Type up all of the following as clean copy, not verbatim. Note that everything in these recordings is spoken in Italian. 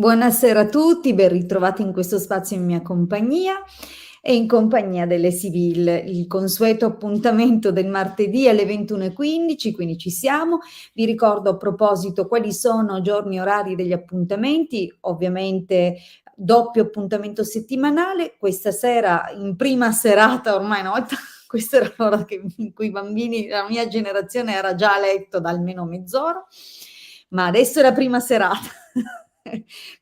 Buonasera a tutti, ben ritrovati in questo spazio in mia compagnia e in compagnia delle Sibyl, il consueto appuntamento del martedì alle 21:15, quindi ci siamo. Vi ricordo a proposito quali sono giorni e orari degli appuntamenti, ovviamente doppio appuntamento settimanale, questa sera in prima serata, ormai una volta questa era l'ora in cui i bambini della mia generazione era già a letto da almeno mezz'ora, ma adesso è la prima serata.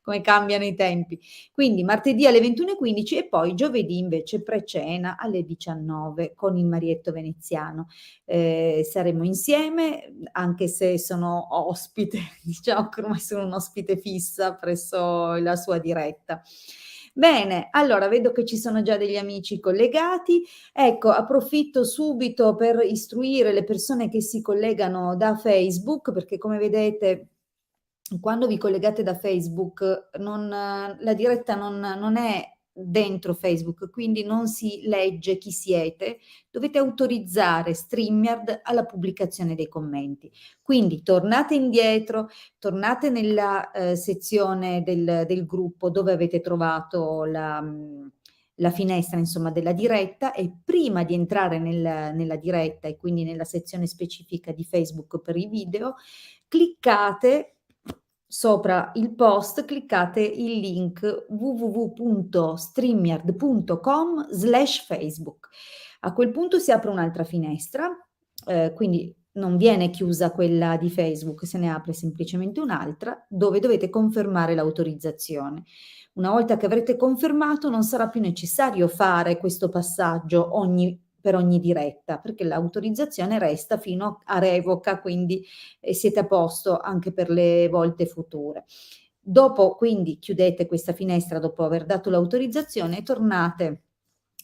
Come cambiano i tempi. Quindi martedì alle 21:15 e poi giovedì invece pre-cena alle 19 con il Marietto Veneziano. Saremo insieme, anche se sono ospite, diciamo che ormai sono un'ospite fissa presso la sua diretta. Bene, allora vedo che ci sono già degli amici collegati. Ecco, approfitto subito per istruire le persone che si collegano da Facebook, perché come vedete quando vi collegate da Facebook la diretta non è dentro Facebook, quindi non si legge chi siete, dovete autorizzare StreamYard alla pubblicazione dei commenti. Quindi tornate indietro, tornate nella sezione del gruppo dove avete trovato la finestra insomma della diretta e prima di entrare nella diretta e quindi nella sezione specifica di Facebook per i video, cliccate sopra il post, cliccate il link www.streamyard.com/Facebook. A quel punto si apre un'altra finestra, quindi non viene chiusa quella di Facebook, se ne apre semplicemente un'altra dove dovete confermare l'autorizzazione. Una volta che avrete confermato non sarà più necessario fare questo passaggio per ogni diretta, perché l'autorizzazione resta fino a revoca, quindi siete a posto anche per le volte future. Dopo quindi chiudete questa finestra dopo aver dato l'autorizzazione, tornate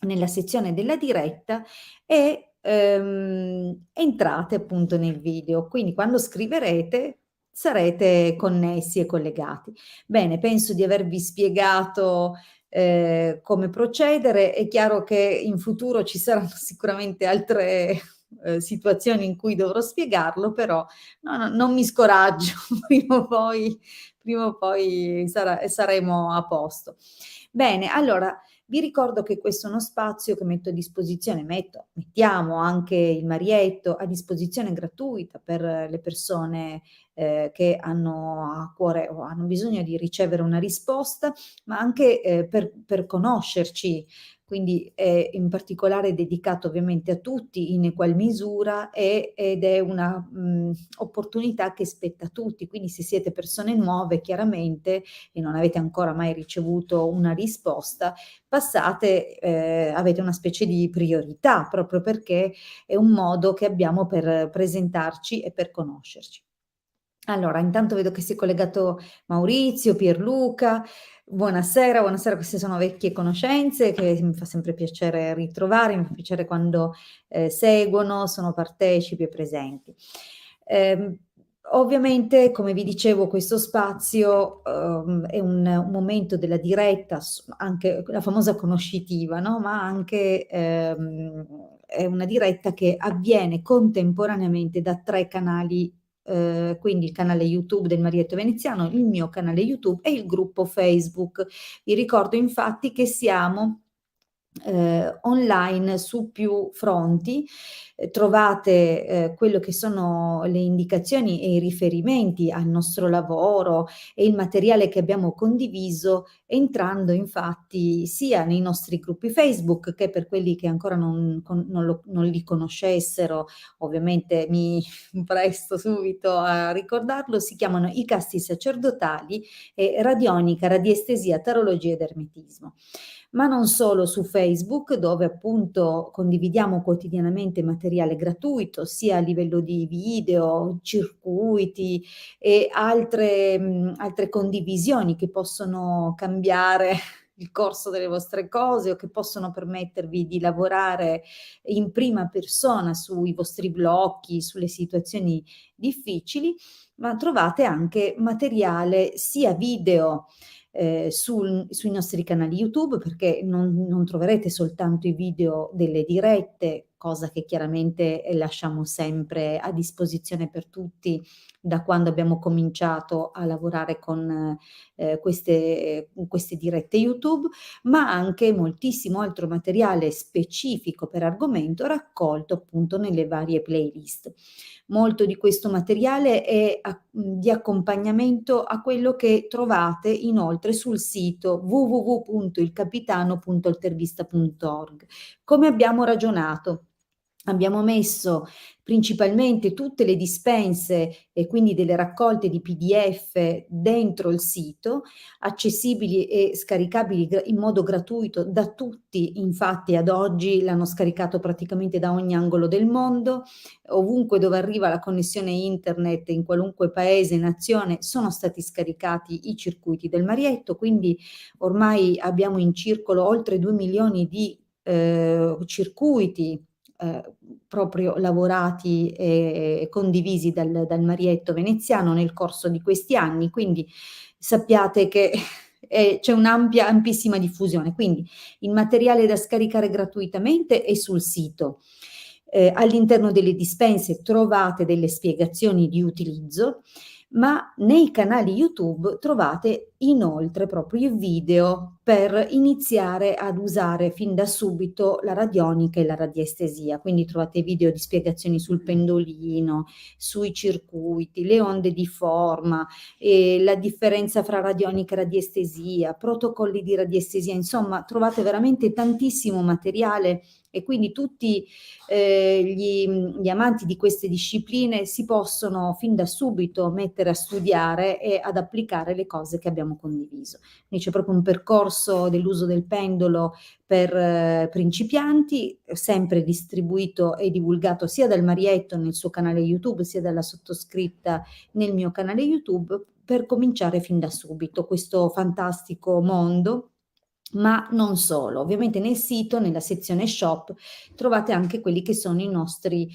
nella sezione della diretta e entrate appunto nel video. Quindi quando scriverete sarete connessi e collegati. Bene, penso di avervi spiegato come procedere. È chiaro che in futuro ci saranno sicuramente altre situazioni in cui dovrò spiegarlo, però non mi scoraggio, prima o poi saremo a posto. Bene, allora vi ricordo che questo è uno spazio che metto a disposizione, mettiamo anche il Marietto a disposizione gratuita per le persone che hanno a cuore o hanno bisogno di ricevere una risposta, ma anche per conoscerci, quindi è in particolare dedicato ovviamente a tutti in egual misura ed è una opportunità che spetta a tutti, quindi se siete persone nuove chiaramente e non avete ancora mai ricevuto una risposta, passate, avete una specie di priorità proprio perché è un modo che abbiamo per presentarci e per conoscerci. Allora, intanto vedo che si è collegato Maurizio, Pierluca. Buonasera, buonasera, queste sono vecchie conoscenze che mi fa sempre piacere ritrovare, mi fa piacere quando seguono, sono partecipi e presenti. Ehm, Ovviamente, come vi dicevo, questo spazio è un momento della diretta, anche la famosa conoscitiva, no? Ma anche è una diretta che avviene contemporaneamente da 3 canali, quindi il canale YouTube del Marietto Veneziano, il mio canale YouTube e il gruppo Facebook. Vi ricordo infatti che siamo online su più fronti. Trovate quello che sono le indicazioni e i riferimenti al nostro lavoro e il materiale che abbiamo condiviso entrando infatti sia nei nostri gruppi Facebook che per quelli che ancora non li conoscessero, ovviamente mi presto subito a ricordarlo, si chiamano I Casti Sacerdotali e Radionica, Radiestesia, Tarologia ed Ermetismo. Ma non solo su Facebook, dove appunto condividiamo quotidianamente materiale gratuito, sia a livello di video, circuiti e altre condivisioni che possono cambiare il corso delle vostre cose o che possono permettervi di lavorare in prima persona sui vostri blocchi, sulle situazioni difficili, ma trovate anche materiale sia video sui nostri canali YouTube, perché non troverete soltanto i video delle dirette cosa che chiaramente lasciamo sempre a disposizione per tutti da quando abbiamo cominciato a lavorare con queste dirette YouTube, ma anche moltissimo altro materiale specifico per argomento raccolto appunto nelle varie playlist. Molto di questo materiale è di accompagnamento a quello che trovate inoltre sul sito www.ilcapitano.altervista.org. Come abbiamo ragionato? Abbiamo messo principalmente tutte le dispense e quindi delle raccolte di PDF dentro il sito, accessibili e scaricabili in modo gratuito da tutti. Infatti ad oggi l'hanno scaricato praticamente da ogni angolo del mondo, ovunque dove arriva la connessione internet, in qualunque paese, nazione, sono stati scaricati i circuiti del Marietto, quindi ormai abbiamo in circolo oltre 2 milioni di circuiti proprio lavorati e condivisi dal Marietto veneziano nel corso di questi anni, quindi sappiate che c'è un'ampia, ampissima diffusione. Quindi il materiale da scaricare gratuitamente è sul sito. All'interno delle dispense trovate delle spiegazioni di utilizzo, ma nei canali YouTube trovate inoltre proprio i video per iniziare ad usare fin da subito la radionica e la radiestesia. Quindi trovate video di spiegazioni sul pendolino, sui circuiti, le onde di forma, la differenza fra radionica e radiestesia, protocolli di radiestesia, insomma trovate veramente tantissimo materiale e quindi tutti gli amanti di queste discipline si possono fin da subito mettere a studiare e ad applicare le cose che abbiamo condiviso. Quindi c'è proprio un percorso dell'uso del pendolo per principianti, sempre distribuito e divulgato sia dal Marietto nel suo canale YouTube, sia dalla sottoscritta nel mio canale YouTube, per cominciare fin da subito questo fantastico mondo. Ma non solo, ovviamente nel sito, nella sezione shop, trovate anche quelli che sono i nostri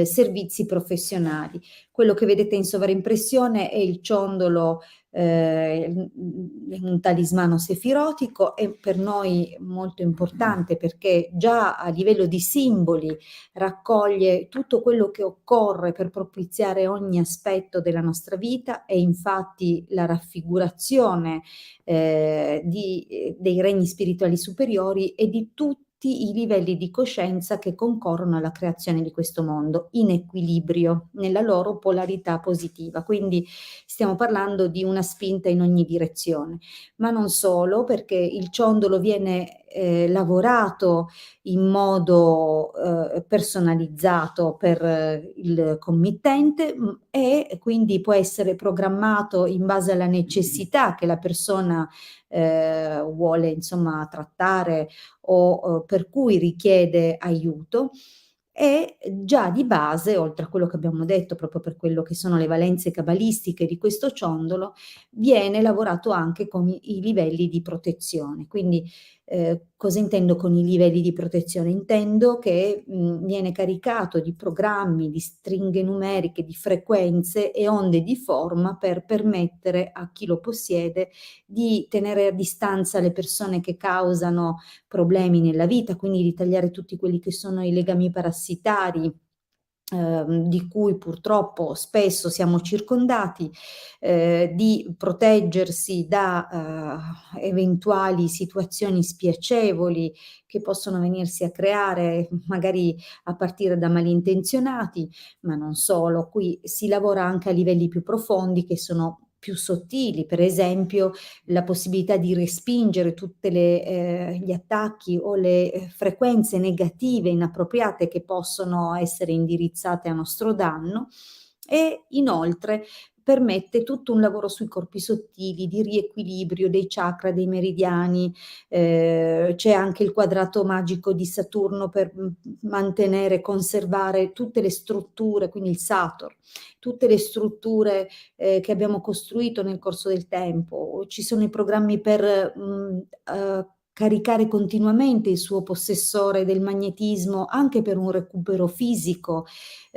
servizi professionali. Quello che vedete in sovraimpressione è il ciondolo, un talismano sefirotico, è per noi molto importante perché già a livello di simboli raccoglie tutto quello che occorre per propiziare ogni aspetto della nostra vita, e infatti la raffigurazione dei regni spirituali superiori e di tutti i livelli di coscienza che concorrono alla creazione di questo mondo in equilibrio nella loro polarità positiva. Quindi stiamo parlando di una spinta in ogni direzione, ma non solo, perché il ciondolo viene lavorato in modo personalizzato per il committente e quindi può essere programmato in base alla necessità che la persona vuole insomma trattare o per cui richiede aiuto. E già di base, oltre a quello che abbiamo detto, proprio per quello che sono le valenze cabalistiche di questo ciondolo, viene lavorato anche con i livelli di protezione. Quindi cosa intendo con i livelli di protezione? Intendo che viene caricato di programmi, di stringhe numeriche, di frequenze e onde di forma per permettere a chi lo possiede di tenere a distanza le persone che causano problemi nella vita, quindi di tagliare tutti quelli che sono i legami parassitari, di cui purtroppo spesso siamo circondati, di proteggersi da eventuali situazioni spiacevoli che possono venirsi a creare magari a partire da malintenzionati, ma non solo. Qui si lavora anche a livelli più profondi che sono più sottili, per esempio la possibilità di respingere tutte gli attacchi o le frequenze negative inappropriate che possono essere indirizzate a nostro danno, e inoltre permette tutto un lavoro sui corpi sottili, di riequilibrio dei chakra, dei meridiani, c'è anche il quadrato magico di Saturno per mantenere, conservare tutte le strutture, quindi il Saturn, tutte le strutture che abbiamo costruito nel corso del tempo. Ci sono i programmi per caricare continuamente il suo possessore del magnetismo anche per un recupero fisico.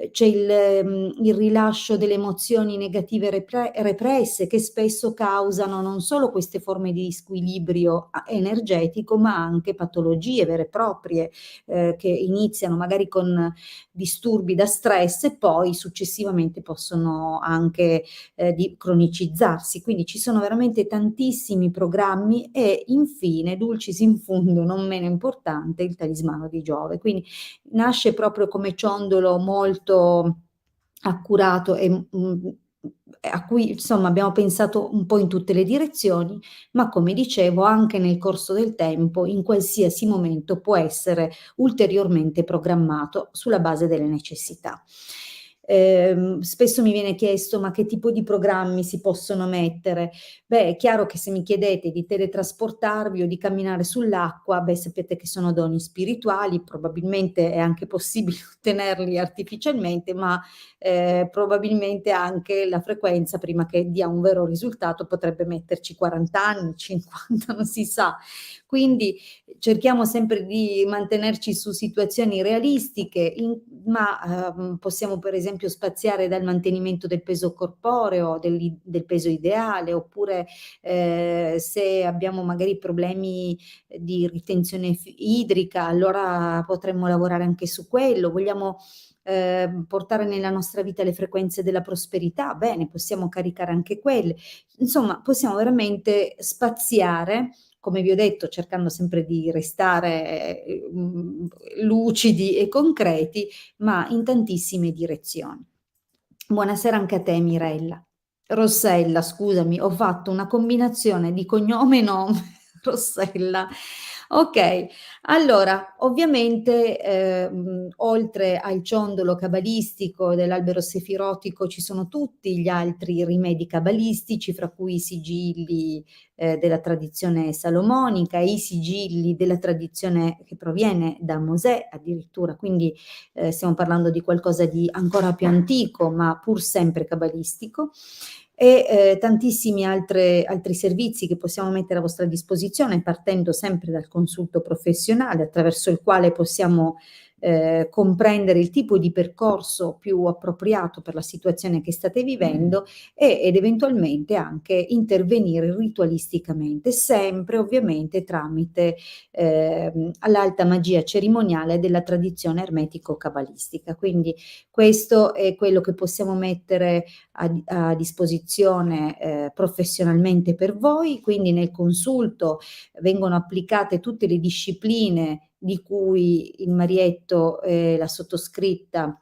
C'è il rilascio delle emozioni negative represse che spesso causano non solo queste forme di squilibrio energetico, ma anche patologie vere e proprie che iniziano magari con disturbi da stress e poi successivamente possono anche di cronicizzarsi. Quindi ci sono veramente tantissimi programmi e infine, dulcis in fundo, non meno importante, il talismano di Giove. Quindi nasce proprio come ciondolo molto accurato e a cui insomma abbiamo pensato un po' in tutte le direzioni, ma come dicevo anche nel corso del tempo, in qualsiasi momento può essere ulteriormente programmato sulla base delle necessità. Spesso mi viene chiesto: ma che tipo di programmi si possono mettere? Beh, è chiaro che se mi chiedete di teletrasportarvi o di camminare sull'acqua, beh, sapete che sono doni spirituali, probabilmente è anche possibile ottenerli artificialmente, ma probabilmente anche la frequenza, prima che dia un vero risultato, potrebbe metterci 40 anni, 50, non si sa. Quindi cerchiamo sempre di mantenerci su situazioni realistiche, ma possiamo per esempio spaziare dal mantenimento del peso corporeo, del peso ideale, oppure se abbiamo magari problemi di ritenzione idrica, allora potremmo lavorare anche su quello. Vogliamo portare nella nostra vita le frequenze della prosperità, bene, possiamo caricare anche quelle. Insomma, possiamo veramente spaziare, come vi ho detto, cercando sempre di restare lucidi e concreti, ma in tantissime direzioni. Buonasera anche a te, Mirella. Rossella, scusami, ho fatto una combinazione di cognome e nome. Rossella. Ok, allora, ovviamente, oltre al ciondolo cabalistico dell'albero sefirotico ci sono tutti gli altri rimedi cabalistici, fra cui i sigilli della tradizione salomonica, i sigilli della tradizione che proviene da Mosè addirittura, quindi stiamo parlando di qualcosa di ancora più antico, ma pur sempre cabalistico, e tantissimi altri servizi che possiamo mettere a vostra disposizione, partendo sempre dal consulto professionale, attraverso il quale possiamo comprendere il tipo di percorso più appropriato per la situazione che state vivendo ed eventualmente anche intervenire ritualisticamente, sempre ovviamente tramite all'alta magia cerimoniale della tradizione ermetico-cabalistica. Quindi questo è quello che possiamo mettere a disposizione professionalmente per voi, quindi nel consulto vengono applicate tutte le discipline di cui il Marietto e la sottoscritta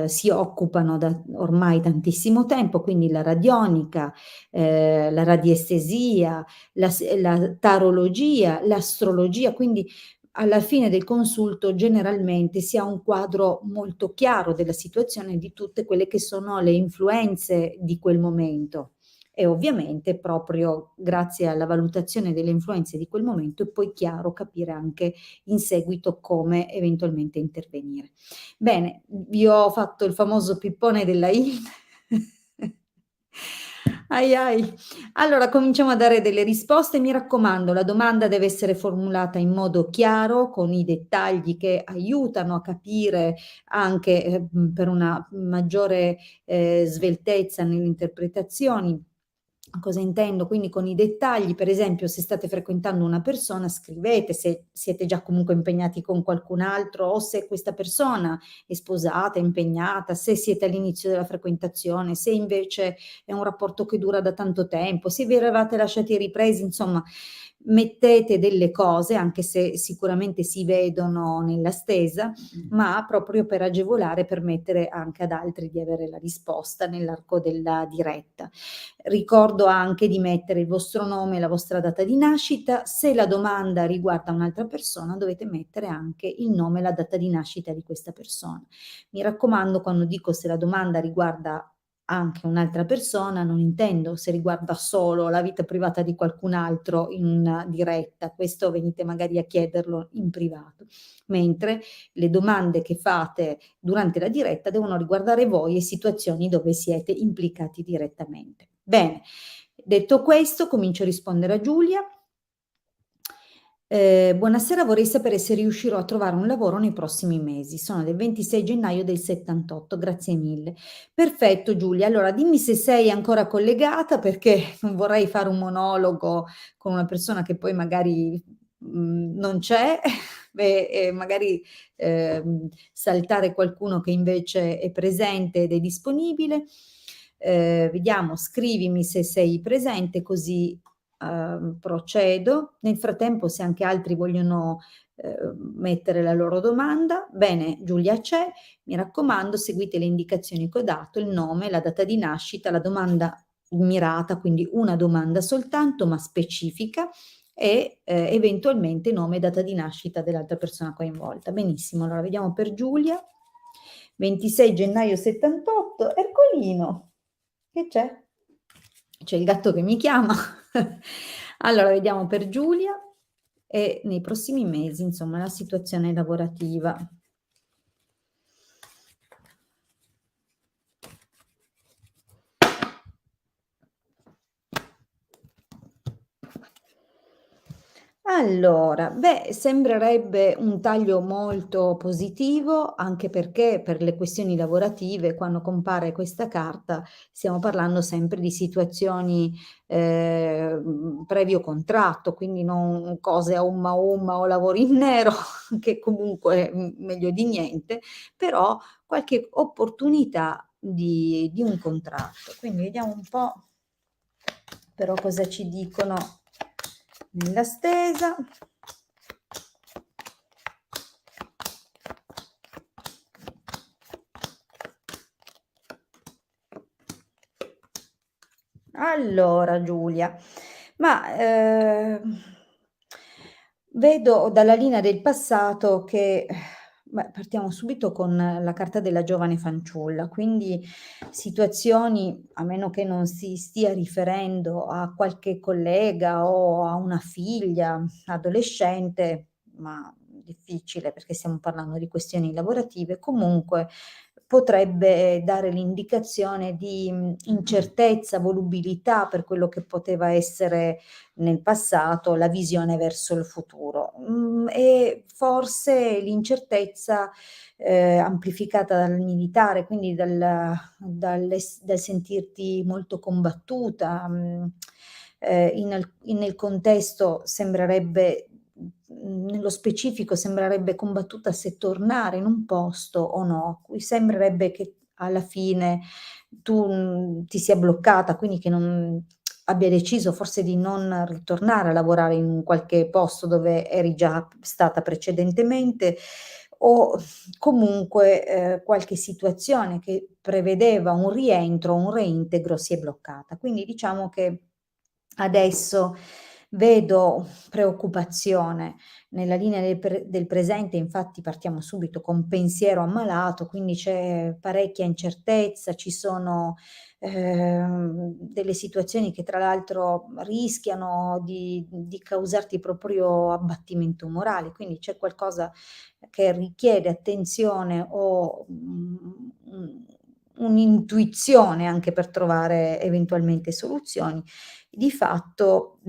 si occupano da ormai tantissimo tempo, quindi la radionica, la radiestesia, la tarologia, l'astrologia, quindi alla fine del consulto generalmente si ha un quadro molto chiaro della situazione, di tutte quelle che sono le influenze di quel momento. E ovviamente proprio grazie alla valutazione delle influenze di quel momento è poi chiaro capire anche in seguito come eventualmente intervenire. Bene, vi ho fatto il famoso pippone della IN. Ai ai. Allora cominciamo a dare delle risposte. Mi raccomando, la domanda deve essere formulata in modo chiaro, con i dettagli che aiutano a capire anche per una maggiore sveltezza nelle interpretazioni. Cosa intendo? Quindi con i dettagli, per esempio, se state frequentando una persona, scrivete se siete già comunque impegnati con qualcun altro o se questa persona è sposata, impegnata, se siete all'inizio della frequentazione, se invece è un rapporto che dura da tanto tempo, se vi eravate lasciati ripresi, insomma, mettete delle cose, anche se sicuramente si vedono nella stesa, ma proprio per agevolare, permettere anche ad altri di avere la risposta nell'arco della diretta. Ricordo anche di mettere il vostro nome e la vostra data di nascita. Se la domanda riguarda un'altra persona, dovete mettere anche il nome e la data di nascita di questa persona. Mi raccomando, quando dico se la domanda riguarda anche un'altra persona, non intendo se riguarda solo la vita privata di qualcun altro in una diretta, questo venite magari a chiederlo in privato, mentre le domande che fate durante la diretta devono riguardare voi e situazioni dove siete implicati direttamente. Bene, detto questo, comincio a rispondere a Giulia. Buonasera, vorrei sapere se riuscirò a trovare un lavoro nei prossimi mesi. Sono del 26 gennaio del 78, grazie mille. Perfetto Giulia, allora dimmi se sei ancora collegata perché non vorrei fare un monologo con una persona che poi magari, non c'è e magari, saltare qualcuno che invece è presente ed è disponibile. Vediamo, scrivimi se sei presente così procedo. Nel frattempo, se anche altri vogliono mettere la loro domanda, bene, Giulia c'è, mi raccomando, seguite le indicazioni che ho dato, il nome, la data di nascita, la domanda mirata, quindi una domanda soltanto, ma specifica, e eventualmente nome e data di nascita dell'altra persona coinvolta. Benissimo, allora vediamo per Giulia, 26 gennaio 78, Ercolino, che c'è? C'è il gatto che mi chiama. Allora, vediamo per Giulia e nei prossimi mesi, insomma, la situazione lavorativa. Allora, beh, sembrerebbe un taglio molto positivo, anche perché per le questioni lavorative, quando compare questa carta, stiamo parlando sempre di situazioni previo contratto, quindi non cose a umma o lavori in nero, che comunque meglio di niente, però qualche opportunità di un contratto. Quindi vediamo un po' però cosa ci dicono nella stesa. Allora Giulia, ma vedo dalla linea del passato che beh, partiamo subito con la carta della giovane fanciulla, quindi situazioni, a meno che non si stia riferendo a qualche collega o a una figlia adolescente, ma difficile perché stiamo parlando di questioni lavorative, comunque potrebbe dare l'indicazione di incertezza, volubilità per quello che poteva essere nel passato la visione verso il futuro. E forse l'incertezza amplificata dal militare, quindi dal sentirti molto combattuta, nel contesto sembrerebbe, nello specifico sembrerebbe combattuta se tornare in un posto o no. Qui sembrerebbe che alla fine tu ti sia bloccata, quindi che non abbia deciso forse di non ritornare a lavorare in qualche posto dove eri già stata precedentemente o comunque qualche situazione che prevedeva un rientro, un reintegro si è bloccata. Quindi diciamo che adesso vedo preoccupazione nella linea del presente, infatti partiamo subito con pensiero ammalato, quindi c'è parecchia incertezza, ci sono delle situazioni che tra l'altro rischiano di causarti proprio abbattimento morale, quindi c'è qualcosa che richiede attenzione o un'intuizione anche per trovare eventualmente soluzioni. Di fatto,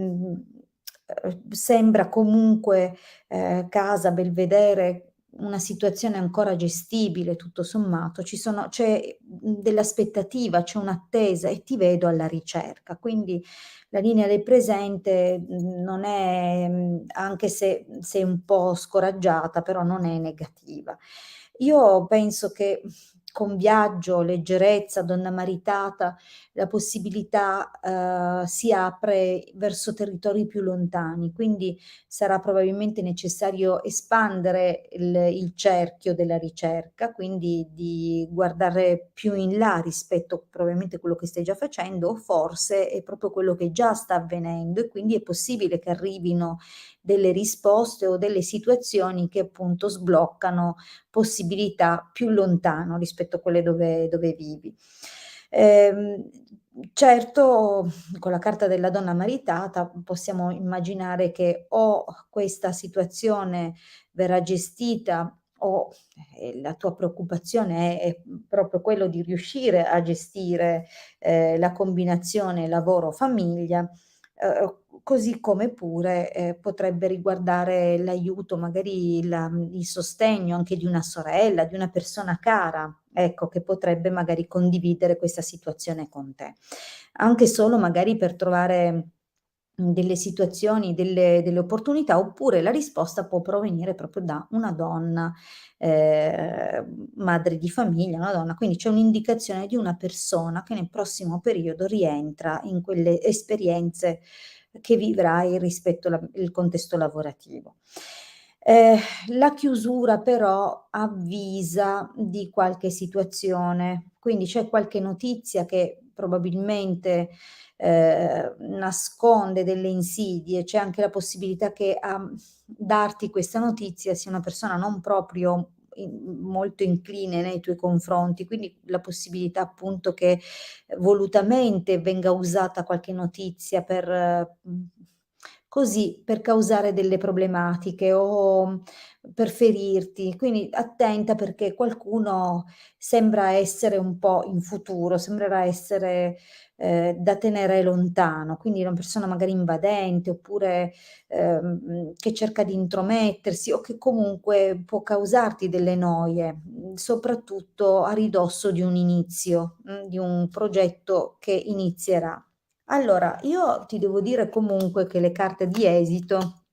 sembra comunque, casa Belvedere una situazione ancora gestibile tutto sommato, c'è, dell'aspettativa, c'è un'attesa e ti vedo alla ricerca. Quindi la linea del presente, non è anche se sei un po' scoraggiata, però non è negativa. Io penso che con viaggio, leggerezza, donna maritata, la possibilità, si apre verso territori più lontani, quindi sarà probabilmente necessario espandere il cerchio della ricerca, quindi di guardare più in là rispetto probabilmente a quello che stai già facendo, o forse è proprio quello che già sta avvenendo e quindi è possibile che arrivino delle risposte o delle situazioni che appunto sbloccano possibilità più lontano rispetto a quelle dove vivi. Ehm, certo, con la carta della donna maritata possiamo immaginare che o questa situazione verrà gestita o la tua preoccupazione è proprio quello di riuscire a gestire la combinazione lavoro-famiglia, così come pure, potrebbe riguardare l'aiuto, magari il sostegno anche di una sorella, di una persona cara, ecco, che potrebbe magari condividere questa situazione con te. Anche solo magari per trovare, delle situazioni, delle opportunità, oppure la risposta può provenire proprio da una donna, madre di famiglia, una donna, quindi c'è un'indicazione di una persona che nel prossimo periodo rientra in quelle esperienze che vivrai rispetto il contesto lavorativo. Ehm, la chiusura però avvisa di qualche situazione, quindi c'è qualche notizia che probabilmente, nasconde delle insidie, c'è anche la possibilità che a darti questa notizia sia una persona non proprio molto incline nei tuoi confronti, quindi la possibilità appunto che volutamente venga usata qualche notizia per così, per causare delle problematiche o per ferirti. Quindi attenta perché qualcuno sembra essere un po' in futuro, sembrerà essere, da tenere lontano, quindi una persona magari invadente oppure, che cerca di intromettersi o che comunque può causarti delle noie, soprattutto a ridosso di un inizio, di un progetto che inizierà. Allora, io ti devo dire comunque che le carte di esito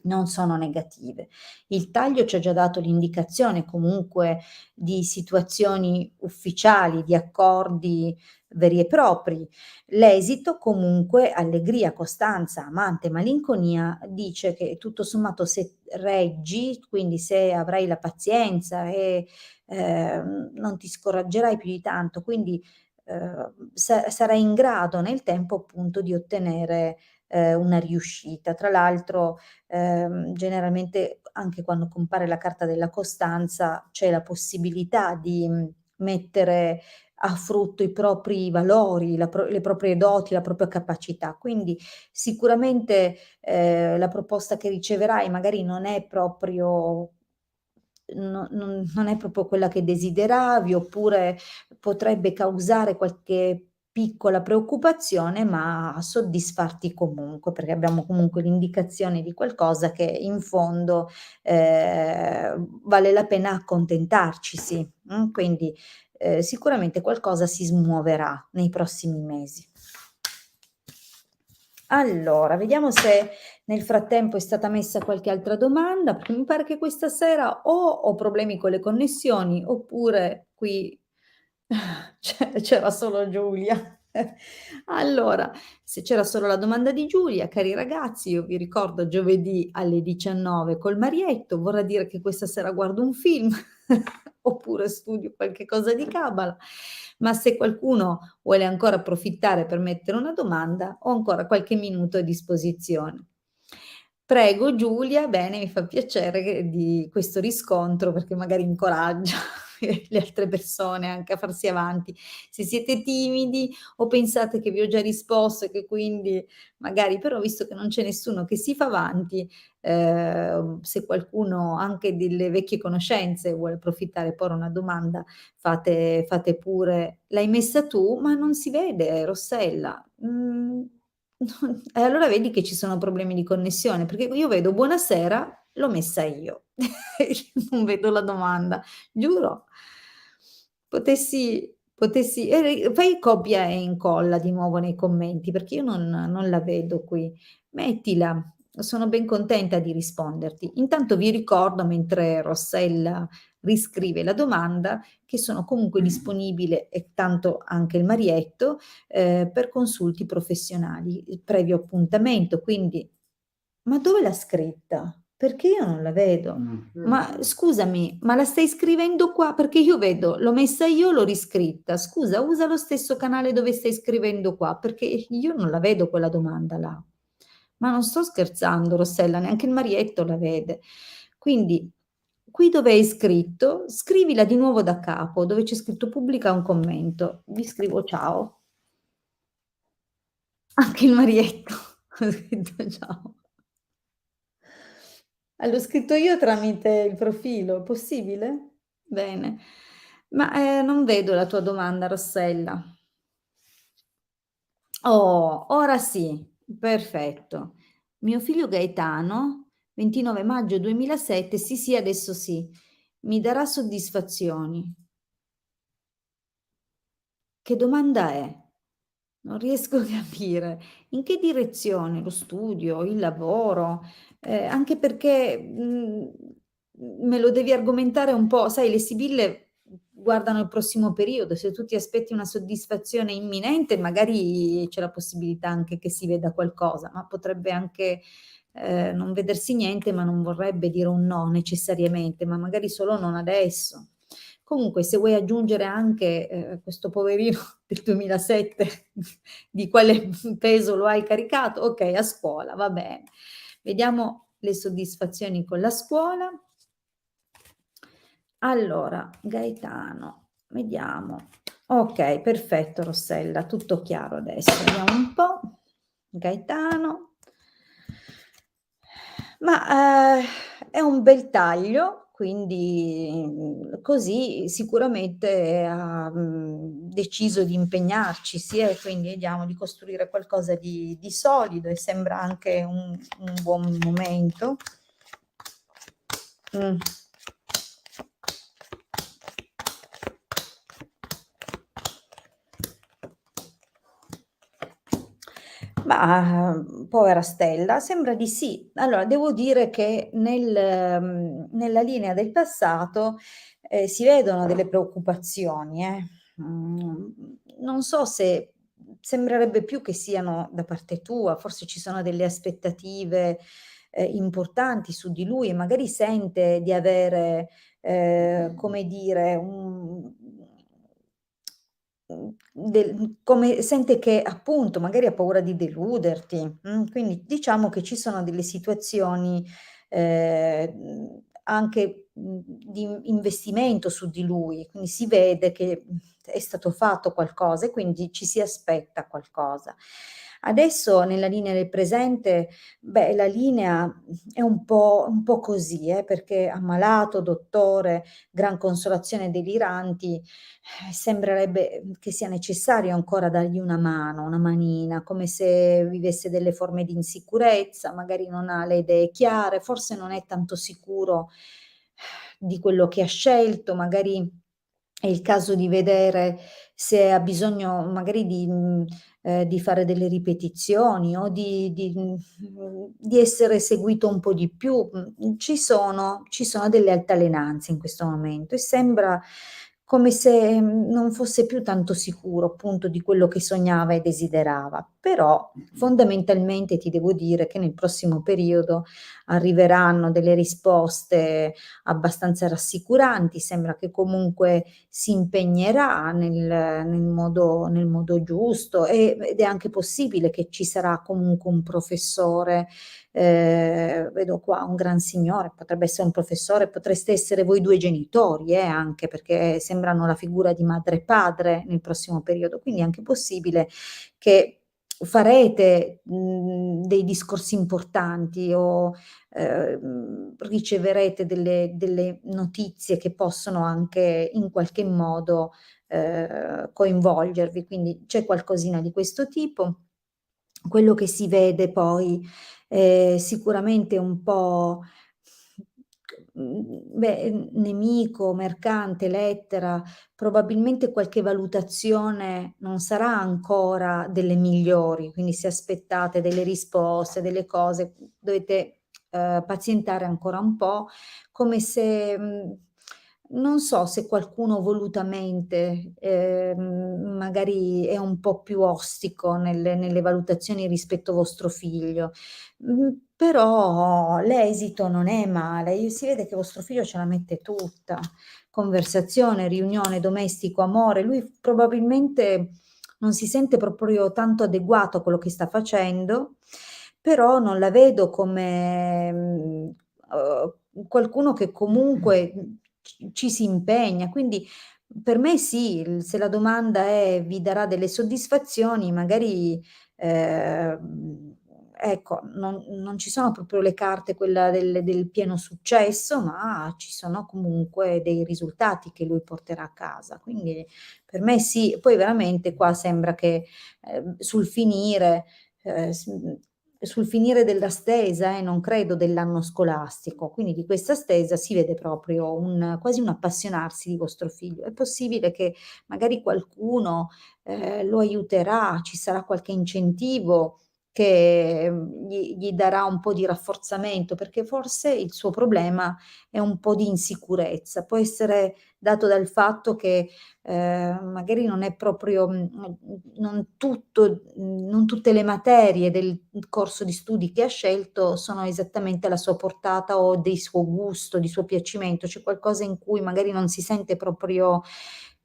non sono negative. Il taglio ci ha già dato l'indicazione comunque di situazioni ufficiali, di accordi veri e propri. L'esito comunque, allegria, costanza, amante, malinconia, dice che tutto sommato se reggi, quindi se avrai la pazienza e non ti scoraggerai più di tanto, quindi sarai in grado nel tempo appunto di ottenere una riuscita. Tra l'altro, generalmente anche quando compare la carta della costanza c'è la possibilità di, mettere a frutto i propri valori, le proprie doti, la propria capacità. Quindi sicuramente, la proposta che riceverai magari non è proprio non è proprio quella che desideravi, oppure potrebbe causare qualche piccola preoccupazione, ma soddisfarti comunque, perché abbiamo comunque l'indicazione di qualcosa che in fondo, vale la pena accontentarcisi, quindi, sicuramente qualcosa si smuoverà nei prossimi mesi. Allora, vediamo se nel frattempo è stata messa qualche altra domanda, perché mi pare che questa sera o ho problemi con le connessioni oppure qui c'era solo Giulia. Allora, se c'era solo la domanda di Giulia, cari ragazzi, io vi ricordo giovedì alle 19 col Marietto, vorrà dire che questa sera guardo un film oppure studio qualche cosa di cabala, ma se qualcuno vuole ancora approfittare per mettere una domanda, ho ancora qualche minuto a disposizione. Prego Giulia, bene, mi fa piacere di questo riscontro perché magari incoraggia le altre persone anche a farsi avanti. Se siete timidi o pensate che vi ho già risposto e che quindi magari però visto che non c'è nessuno che si fa avanti, se qualcuno anche delle vecchie conoscenze vuole approfittare e porre una domanda, fate pure. L'hai messa tu? Ma non si vede Rossella. E allora vedi che ci sono problemi di connessione, perché io vedo "buonasera", l'ho messa io. Non vedo la domanda, giuro. Potessi fai copia e incolla di nuovo nei commenti, perché io non la vedo qui. Mettila, sono ben contenta di risponderti. Intanto vi ricordo, mentre Rossella riscrive la domanda, che sono comunque disponibile e tanto anche il Marietto, per consulti professionali, previo appuntamento, quindi ma dove l'ha scritta? Perché io non la vedo. Ma scusami, ma la stai scrivendo qua? Perché io vedo, l'ho messa io, l'ho riscritta. Scusa, usa lo stesso canale dove stai scrivendo qua, perché io non la vedo quella domanda là. Ma non sto scherzando, Rossella, neanche il Marietto la vede. Quindi, qui dove hai scritto, scrivila di nuovo da capo, dove c'è scritto pubblica un commento. Vi scrivo ciao. Anche il Marietto ha scritto ciao. L'ho scritto io tramite il profilo, è possibile? Bene. Ma, non vedo la tua domanda, Rossella. Oh, ora sì. Perfetto. Mio figlio Gaetano, 29 maggio 2007, sì, sì, adesso sì. Mi darà soddisfazioni. Che domanda è? Non riesco a capire. In che direzione? Lo studio, il lavoro? Anche perché, me lo devi argomentare un po', sai, le sibille guardano il prossimo periodo, se tu ti aspetti una soddisfazione imminente, magari c'è la possibilità anche che si veda qualcosa, ma potrebbe anche, non vedersi niente, ma non vorrebbe dire un no necessariamente, ma magari solo non adesso. Comunque se vuoi aggiungere anche, questo poverino del 2007 di quale peso lo hai caricato, okay, a scuola, va bene. Vediamo le soddisfazioni con la scuola. Allora, Gaetano, vediamo. Okay, perfetto Rossella, tutto chiaro adesso. Vediamo un po'. Gaetano. Ma, è un bel taglio, quindi, così sicuramente ha, deciso di impegnarcisi quindi vediamo di costruire qualcosa di solido e sembra anche un buon momento. Mh. Ma, povera Stella, sembra di sì. Allora, devo dire che nella linea del passato, si vedono delle preoccupazioni, non so se sembrerebbe più che siano da parte tua, forse ci sono delle aspettative, importanti su di lui e magari sente di avere, come dire, come sente che appunto magari ha paura di deluderti, quindi diciamo che ci sono delle situazioni, anche, di investimento su di lui, quindi si vede che, è stato fatto qualcosa e quindi ci si aspetta qualcosa. Adesso nella linea del presente, beh, la linea, è un po' così, perché ammalato, dottore, gran consolazione deliranti, sembrerebbe, che sia necessario ancora dargli una mano, una manina, come se vivesse delle forme di insicurezza, magari non ha le idee chiare, forse non è tanto sicuro di quello che ha scelto, magari è il caso di vedere se ha bisogno magari di fare delle ripetizioni o di essere seguito un po' di più. Ci sono delle altalenanze in questo momento e sembra come se, non fosse più tanto sicuro, appunto, di quello che sognava e desiderava. Però fondamentalmente ti devo dire che nel prossimo periodo arriveranno delle risposte abbastanza rassicuranti, sembra che comunque si impegnerà nel modo giusto ed è anche possibile che ci sarà comunque un professore, vedo qua un gran signore, potrebbe essere un professore, potreste essere voi 2 genitori, anche, perché sembrano la figura di madre e padre nel prossimo periodo, quindi è anche possibile che farete, dei discorsi importanti o riceverete delle notizie che possono anche in qualche modo, coinvolgervi, quindi c'è qualcosina di questo tipo. Quello che si vede poi è sicuramente un po', beh, nemico, mercante, lettera, probabilmente qualche valutazione non sarà ancora delle migliori, quindi se aspettate delle risposte, delle cose, dovete, pazientare ancora un po', come se, non so se qualcuno volutamente, magari è un po' più ostico nelle valutazioni rispetto a vostro figlio. Però l'esito non è male, si vede che vostro figlio ce la mette tutta. Conversazione, riunione, domestico, amore. Lui probabilmente non si sente proprio tanto adeguato a quello che sta facendo, però non la vedo come, qualcuno che comunque, ci si impegna. Quindi per me sì, se la domanda è: vi darà delle soddisfazioni, magari, ecco, non ci sono proprio le carte quella del pieno successo, ma ci sono comunque dei risultati che lui porterà a casa. Quindi per me sì. Poi veramente qua sembra che, sul finire, sul finire della stesa, non credo dell'anno scolastico, quindi di questa stesa si vede proprio quasi un appassionarsi di vostro figlio. È possibile che magari qualcuno, lo aiuterà, ci sarà qualche incentivo che gli darà un po' di rafforzamento, perché forse il suo problema è un po' di insicurezza. Può essere dato dal fatto che magari non è proprio, non tutte le materie del corso di studi che ha scelto sono esattamente alla sua portata o del suo gusto, di suo piacimento. C'è qualcosa in cui magari non si sente proprio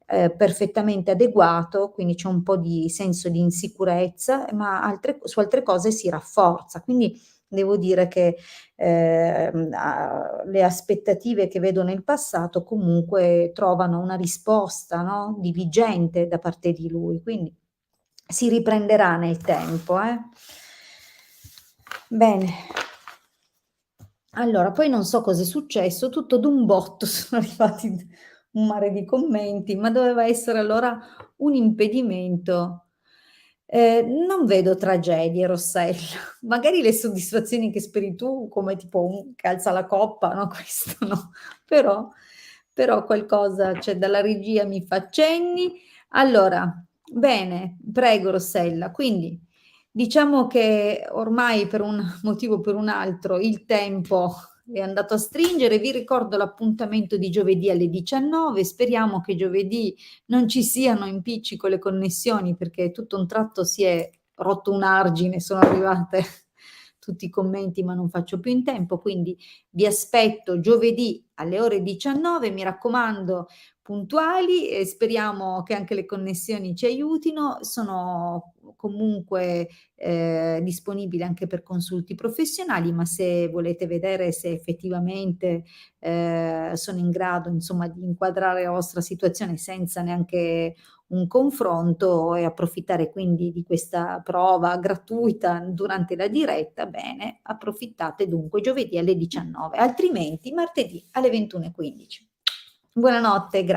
perfettamente adeguato, quindi c'è un po' di senso di insicurezza, ma su altre cose si rafforza. Quindi devo dire che le aspettative che vedo nel passato comunque trovano una risposta, no, diligente da parte di lui, quindi si riprenderà nel tempo, eh. Bene. Allora, poi non so cos'è successo, tutto d'un botto sono arrivati un mare di commenti, ma doveva essere allora un impedimento. Non vedo tragedie, Rossella. Magari le soddisfazioni che speri tu, come tipo un che alza la coppa, no, questo no. Però qualcosa c'è dalla regia mi fa cenni. Allora, bene, prego Rossella. Quindi diciamo che ormai per un motivo o per un altro il tempo è andato a stringere. Vi ricordo l'appuntamento di giovedì alle 19. Speriamo che giovedì non ci siano impicci con le connessioni, perché tutto un tratto si è rotto un argine, sono arrivate tutti i commenti, ma non faccio più in tempo. Quindi vi aspetto giovedì alle ore 19, mi raccomando, puntuali, e speriamo che anche le connessioni ci aiutino. Sono comunque disponibile anche per consulti professionali, ma se volete vedere se effettivamente sono in grado, insomma, di inquadrare la vostra situazione senza neanche un confronto e approfittare quindi di questa prova gratuita durante la diretta, bene, approfittate dunque giovedì alle 19, altrimenti martedì alle 21:15. Buonanotte, grazie.